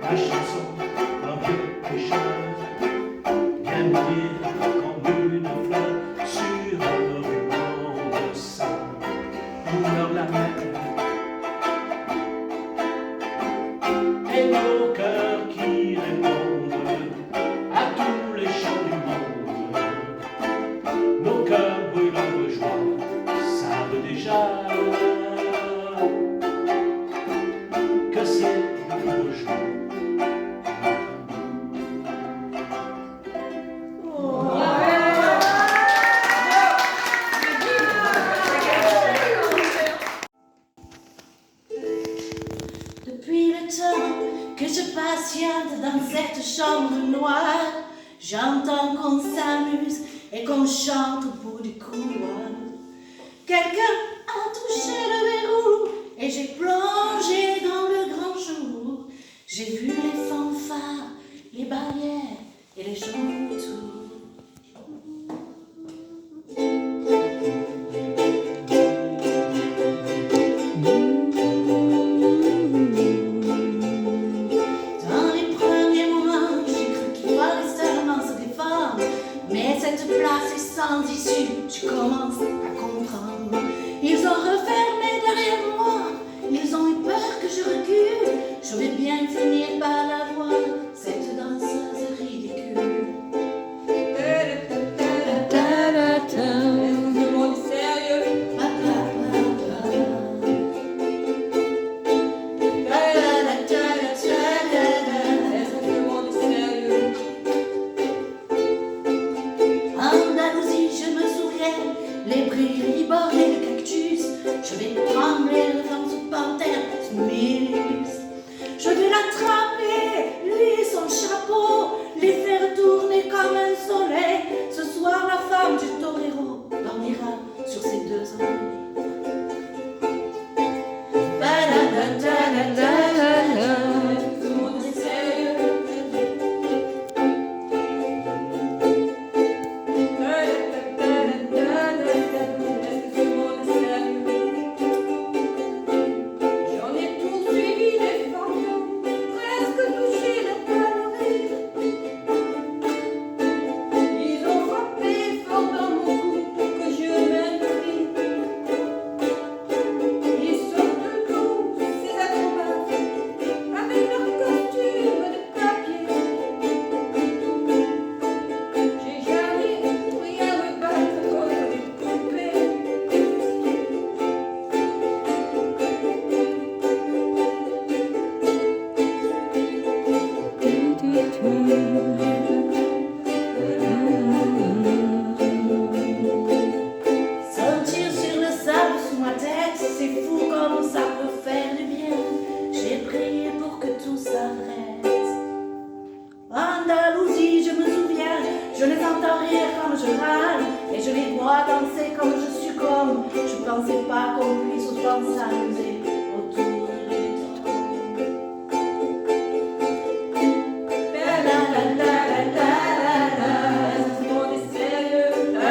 La chanson d'un vieux pêcheur vient mourir comme une fleur sur un ruban de sang. Où meurt la mer et nos cœurs qui répondent à tous les chants du monde. Nos cœurs brûlants de joie savent déjà que c'est le plus beau jour. Depuis le temps que je patiente dans cette chambre noire, j'entends qu'on s'amuse et qu'on chante au bout du couloir. Quelqu'un a touché le verrou et j'ai plongé dans le grand jour. J'ai vu les fanfares, les barrières et les gens autour. Dans les premiers moments, j'ai cru qu'il fallait seulement se défendre. Mais cette place est sans issue, je commence à comprendre. Ils ont refermé derrière moi, ils ont eu peur que je recule. Je vais bien finir par la voir, cette danseuse ridicule. Est-ce que mon sérieux? Est-ce que mon sérieux? Andalousie, je me souviens, les prairies bordées de cactus. Je vais trembler devant ce panthère Smilus. Je vais l'attraper, lui et son chapeau, les faire tourner comme un soleil. Ce soir, la femme du torero dormira sur ses deux oreilles. Est-ce que mon sérieux? Est-ce que mon sérieux? J'en ai poursuivi les fantômes, presque touché la calorie. Ils ont frappé fort dans mon cou que je m'incline. Ils sortent de l'eau, ces acrobates, avec leurs costumes de papier. J'ai jamais appris à me battre contre les poupées. Sentir sur le sable sous ma tête, c'est fou comme ça peut faire du bien. J'ai prié pour que tout s'arrête. Andalousie, je me souviens, je les entends rire comme je râle, et je les vois danser comme je succombe. Je pensais pas qu'on puisse autant s'amuser autour du trône. Est-ce que mon sérieux? Est-ce que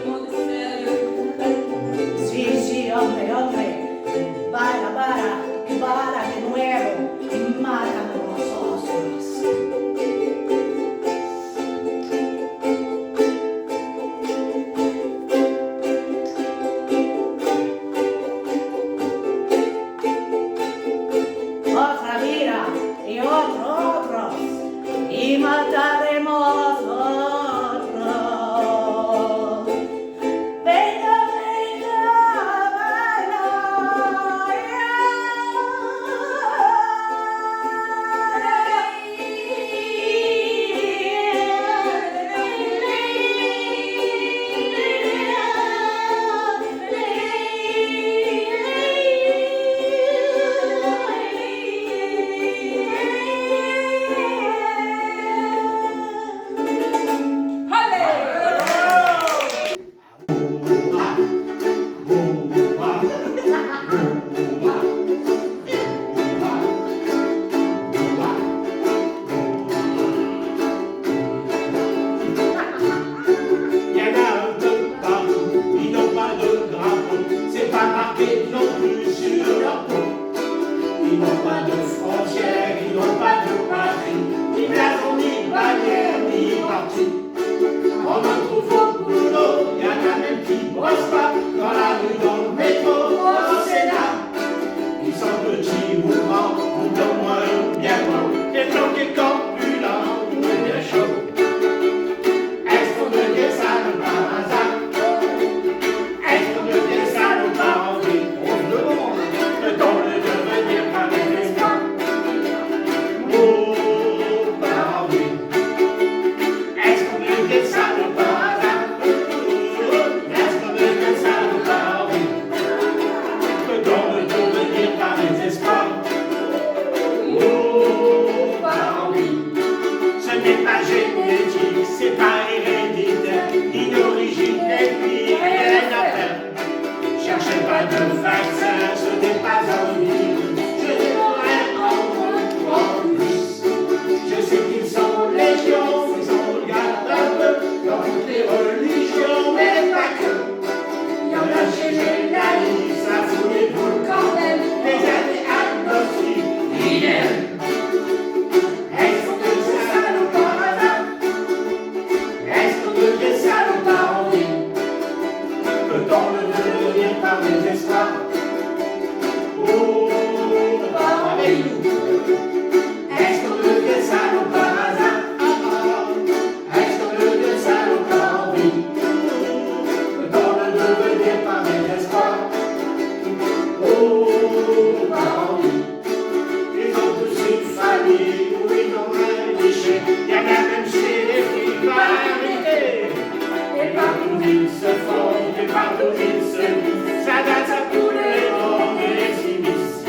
mon sérieux? Sí, hombre, hombre, baila, baila de nuevo y mátame los ojos. il se vit, ça danse à tous les vents et les immisces.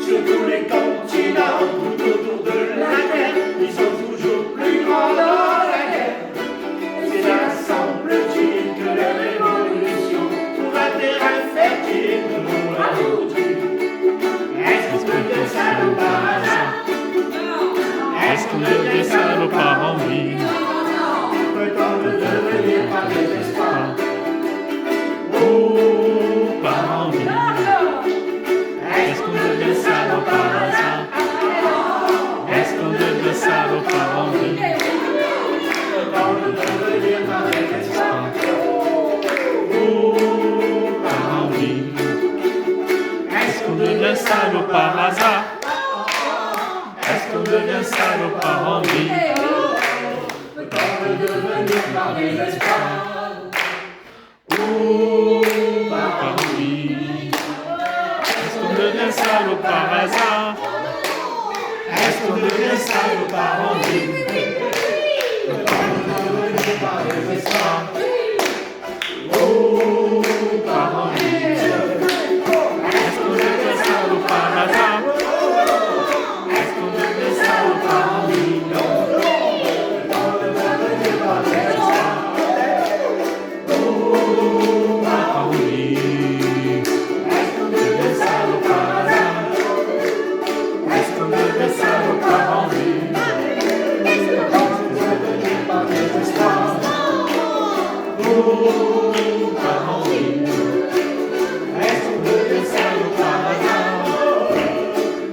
Sur tous les continents, tout autour de la terre, ils sont toujours plus grands dans la guerre. C'est l'assemble-t-il que leur évolution trouve un terrain fertile pour la culture. Est-ce qu'on devient salaud par hasard? Est-ce qu'on devient salaud par envie? Peut-on le devenir par désespoir? Oh, par envie. Est-ce qu'on devient salaud par hasard? Est-ce qu'on devient salaud par envie? Peut-on le devenir par désespoir? Oh, par envie. Est-ce qu'on devient salaud par hasard? Est-ce qu'on devient salaud par envie? Peut-on le devenir par désespoir? Oh, par envie. Est-ce qu'on devient salaud par hasard? Est-ce qu'on devient salaud par envie? Peut-on le devenir par désespoir? Oh, par envie. Est-ce qu'on devient salaud par hasard? Est-ce qu'on devient salaud par envie? Peut-on le devenir par désespoir? Oh, par envie. Est-ce qu'on devient salaud par hasard? Est-ce qu'on devient salaud par envie? Peut-on le devenir par désespoir? Oh, par envie. Est-ce qu'on devient salaud par hasard?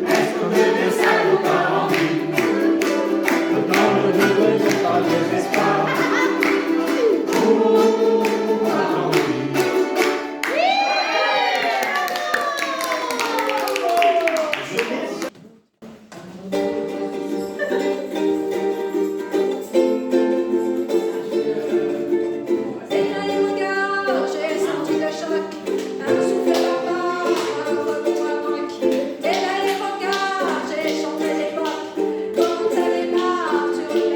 Est-ce qu'on devient salaud par envie? Peut-on le devenir par désespoir? Par envie. C'est dans les regards, j'ai senti le choc, un souffle barbare, un retour à manque. C'est dans les regards, j'ai chanté l'époque, comme ça démarre sur les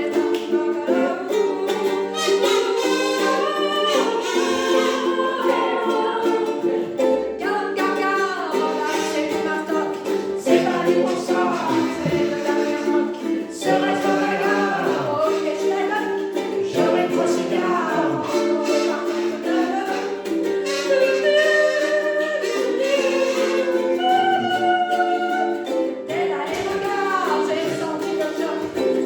c'est du martoc, c'est pas du bon sang, c'est de la mermoc. Serait-ce un regard, ok, je l'adopte. J'aurais une fois cigare. Dès là les regards, j'ai senti le choc.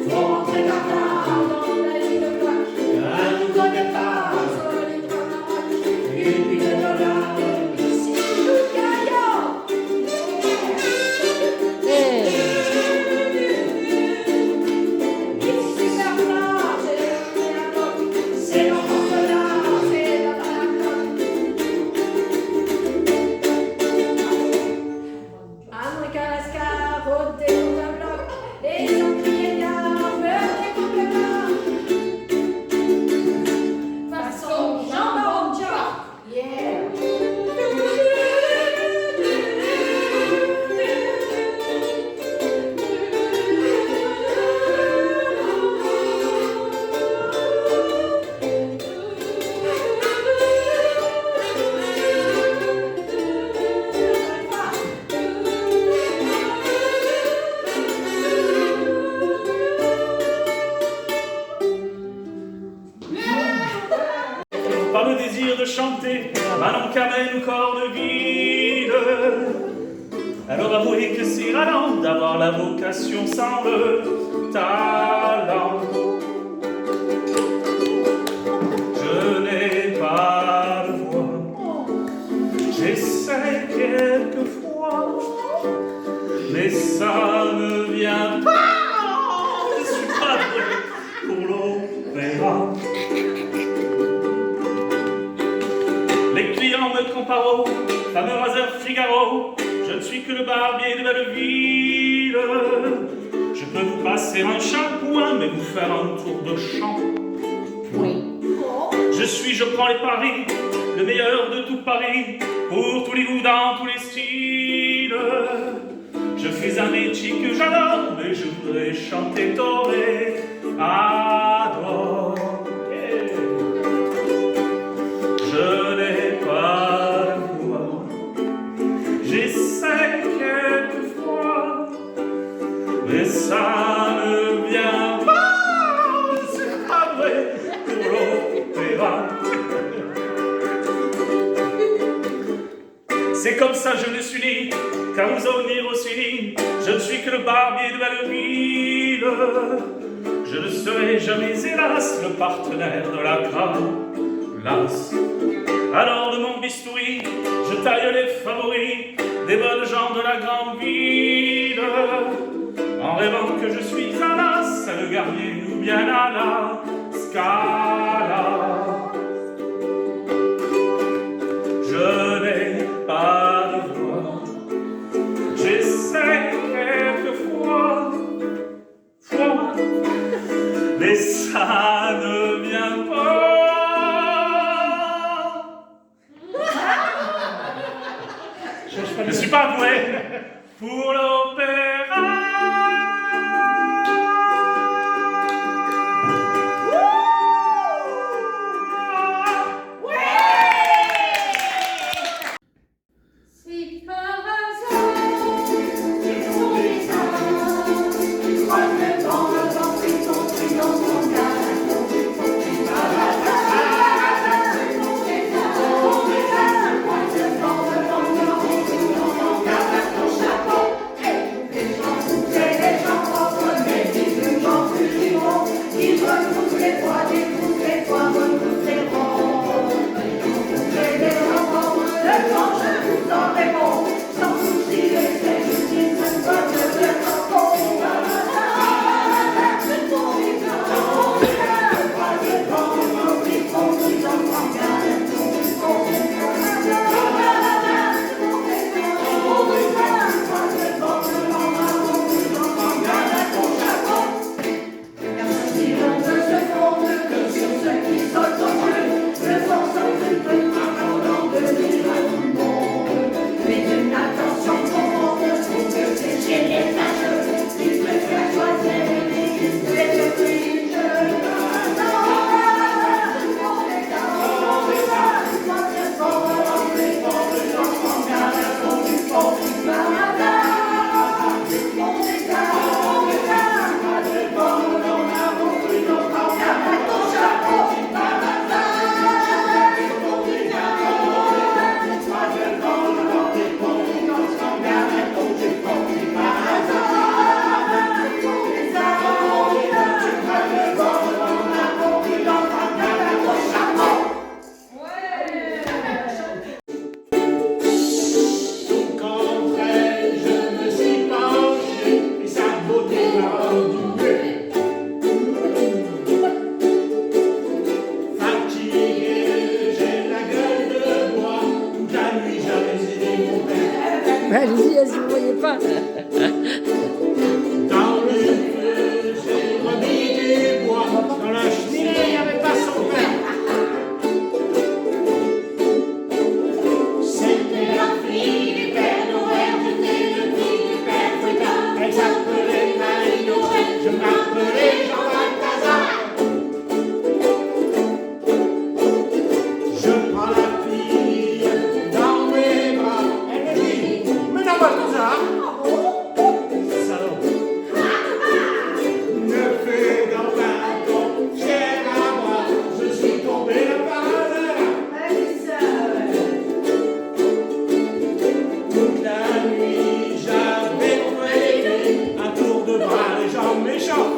Faut rentrer par là, dans la ligne de bloc. Un nouveau départ, Solide comme un roc. une pique de dollars. Ici, tout gagnant. Ici, super plat, j'ai levé un bloc. C'est l'enfant de l'art. C'est la baraque. À moins qu'à l'escar, au détour d'un bloc, les encriers gares meurent complètement. Façon Jean Baron Jock, yeah. Par le désir de chanter, Manon Carmen ou Corneville. Alors avouez que c'est ralent d'avoir la vocation sans le talent. Je n'ai pas de voix, j'essaie quelquefois, mais ça ne vient pas. Je suis pas doué pour l'opéra. Les clients me comparent au fameux raseur Figaro. Je ne suis que le barbier de Belleville. Je peux vous passer un shampoing, mais vous faire un tour de shampoing. Je prends les paris, le meilleur de tout Paris, pour tous les goûts dans tous les styles. Je fais un métier que j'adore, mais je voudrais chanter Toré, adore. Je n'ai pas mais ça ne vient pas, c'est pas vrai pour l'opéra. C'est comme ça je ne suis ni Caruso ni Rossini, je ne suis que le barbier de Belleville. Je ne serai jamais, hélas, le partenaire de la classe. Alors de mon bistouri, je taille les favoris des bonnes gens de la grande ville, en rêvant que je suis à la Salle Garnier ou bien à la Scala. Je n'ai pas de voix, j'essaie quelquefois, mais ça ne vient pas. Je ne suis pas doué pour l'opéra. Si par hasard, ils sont des arts, ils croisent le vent, ils sont pris dans son gâteau. Si par hasard, ils sont des arts, ils croisent le vent, ils sont dans son gâteau, chapeau. Et tous les gens pauvres, mais des gens plus libres, ils retroussent les poids, détroussent les poids, retroussent les ronds. Les gens pauvres, le temps je vous en réponds, sans souci, laissez justice, ne pas que le temps tombe. C'est ton vivant, pas de vent, non, ils font tout en regard, si l'on ne se fonde que sur ceux qui sautent au jeu, le vent s'occupe pendant de vivre tout le monde. Mais une attention profonde pour que c'est chez les tâches, ils préfèrent choisir les discrets de plus jeunes. Contre elle, je me suis penché et sa beauté m'a enduré. Fatigué, j'ai la gueule de bois, toute la nuit j'avais aidé mon père. Allez-y, si vous ne voyez pas. Dans le feu, j'ai remis du bois, dans la cheminée, il n'y avait pas son père. C'était la fille du Père Noël, j'étais le fils du Père Fouettard. Elle s'appelait Marie-Noël, je m'appelais Jean-Balthazar. Je prends la fille dans mes bras, elle me dit, mais Jean-Balthazar, salaud, ne fais donc pas ton cher à moi, je suis tombé là par hasard. Toute la nuit, j'avais prêté un tour de bras les gens méchants.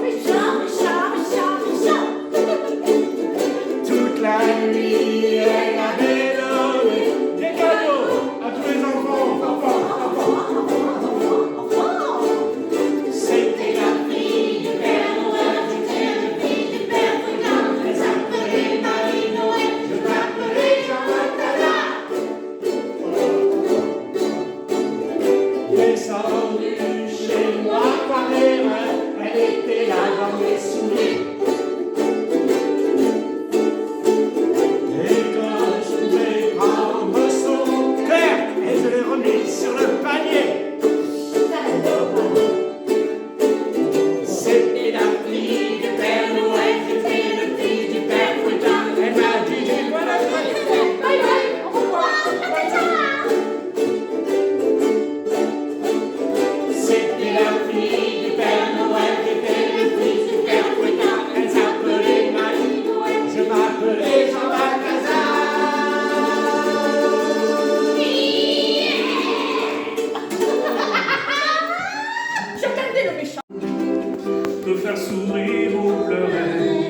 peut faire sourire ou pleurer,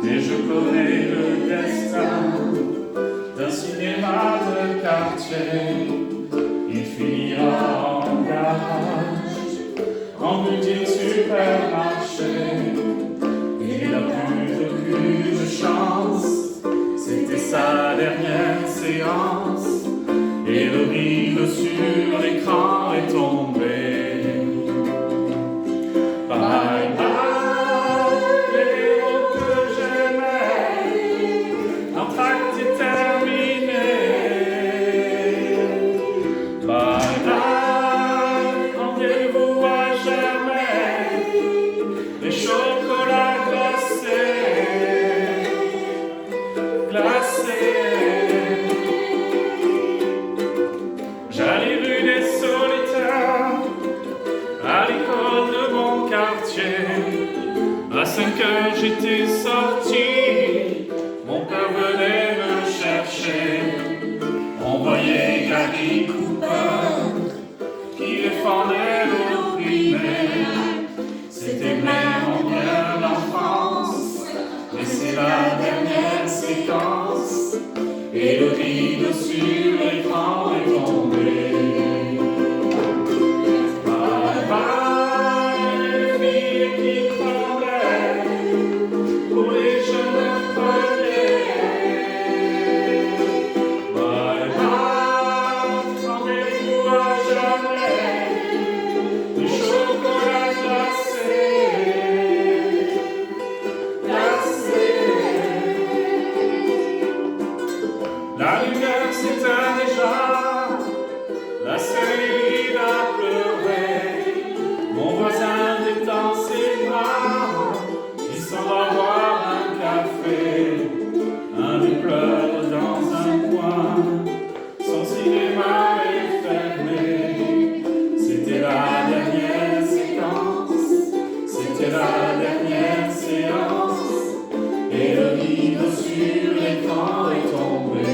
mais je connais le destin d'un cinéma de quartier. Il finira en garage, en boutique supermarché. Il n'a plus aucune chance, c'était sa dernière séance, et le rideau sur l'écran est tombé. Bye bye, les héros que j'aimais, l'entracte est terminé. Bye bye, rendez-vous à jamais, les chocolats glacés, glacés. J'allais rue des solitaires, à l'école de mon quartier. À 5 heures j'étais sorti, mon père venait me chercher. On voyait Gary Cooper qui défendait l'opprimé. C'était vraiment bien l'enfance, mais c'est la dernière séquence, et le rideau sur l'écran est tombé. Bye bye, les filles qui tremblaient pour les jeunes premiers. Bye bye, rendez-vous à jamais, les chocolats glacés, glacés. La lumière s'éteint déjà, la série a pleuré. Mon voisin détend ses bras, il s'en va boire un café. Un des pleure dans un coin, son cinéma est fermé. C'était la dernière séquence, c'était la dernière séance, et le rideau sur l'écran est tombé.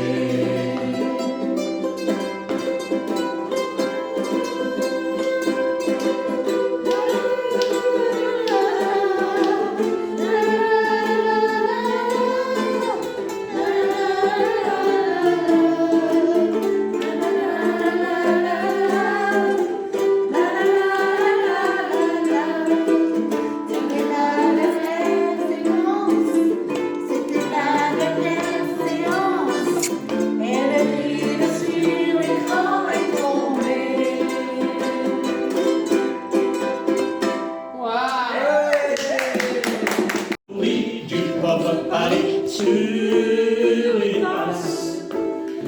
Oui, du pauvre Paris sur une place,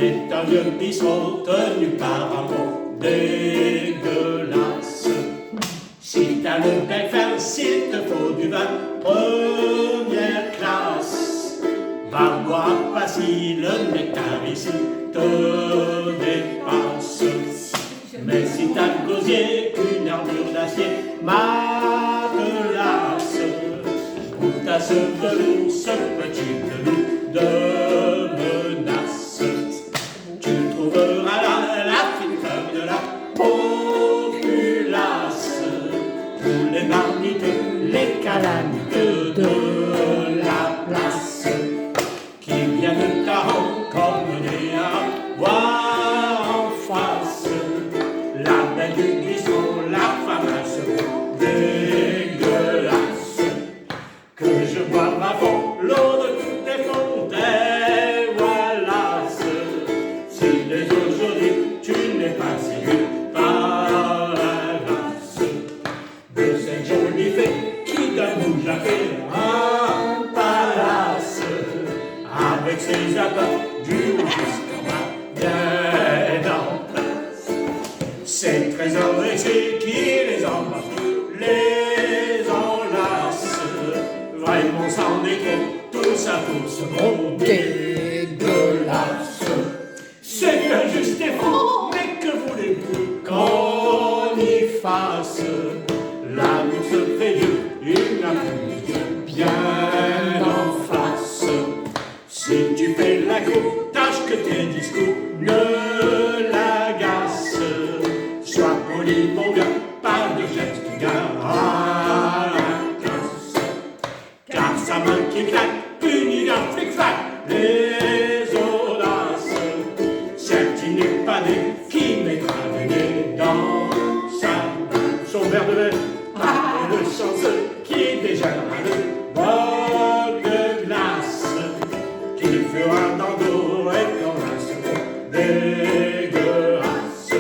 est un vieux bistrot tenu par un mot dégueulasse. Si t'as le bec fin, s'il te faut du vin première classe, va boire pas si le nectar ici te dépasse. Mais si t'as le gosier qu'une armure d'acier matelasse, goûte à ce velours, ce petit velours de menace. Tu trouveras là la fine femme de la populace, tous les marmites, les calamites de la place, qui viennent t'arrendre comme des à voir en face. La belle du bistrot, la femme à ce dégueulasse, que je bois à fond l'eau de toutes les fontaines, voilà. Si les aujourd'hui tu n'es pas séduit par la grâce de cette jolie fée qui d'un bouge a fait un palace, avec ses appâts du haut jusqu'en bas, bien en place. Ces trésors ici qui les embrassent, les enlace, vraiment sans défaut, tout ça pour ce monde dégueulasse. C'est injuste et faux, mais que voulez-vous qu'on y fasse? L'amour se fait vieux, il n'a plus de bien en face. Si tu fais la cour, tâche que tes discours ne l'agacent. Sois poli mon gars, pas de gestes gars à la flic-flac, funigan, flic-flac, les audaces. Celle qui n'est pas née, qui mettra le nez dans son verre de lait. Et le chanceux qui déjà le bol de glace, qui le fera dans l'eau et dans la seconde dégueulasse.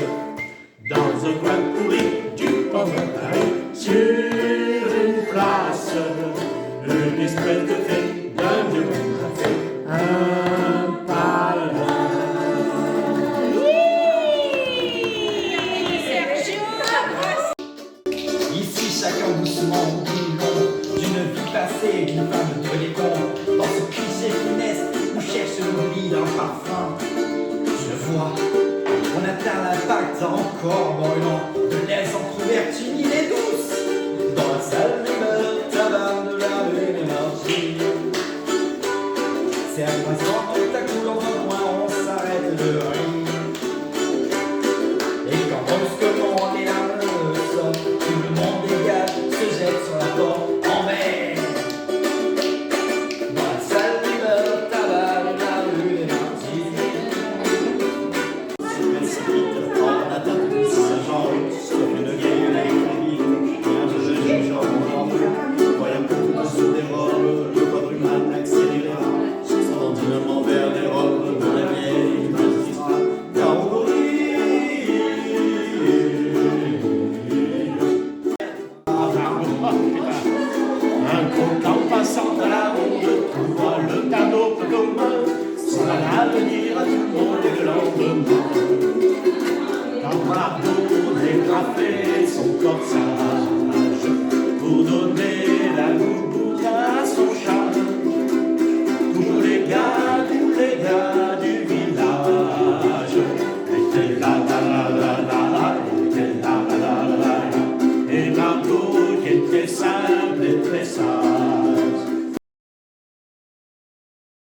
Dans un coin pourri du port de Paris, sur une place, une espèce de fée d'un vieux café, un palace. Ici chacun doucement oublie l'ombre d'une vie passée, d'une femme de décombres. Dans ce cliché funeste, on cherche l'oubli d'un parfum. Je vois, on atteint l'impact encore